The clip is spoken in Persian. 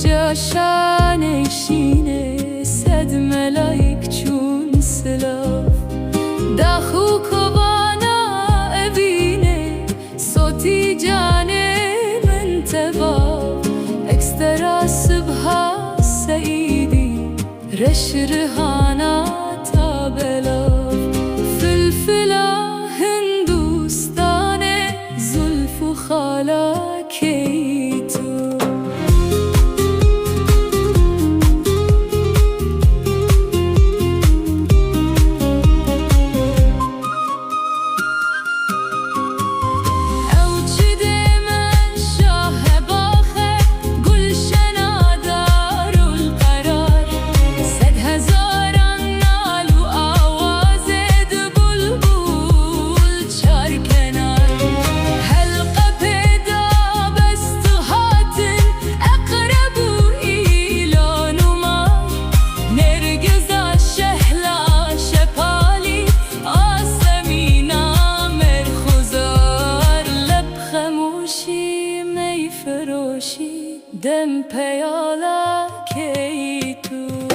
جاشن ایشینه صد ملايك چون سلاف داخو كوانا ابینه صوتی جانه من تبا اكسترا صبحا سعيدي رش رهانا تابلاف فلفلا هندوستانه زلف و خالا كيتو دم پیاله کی تو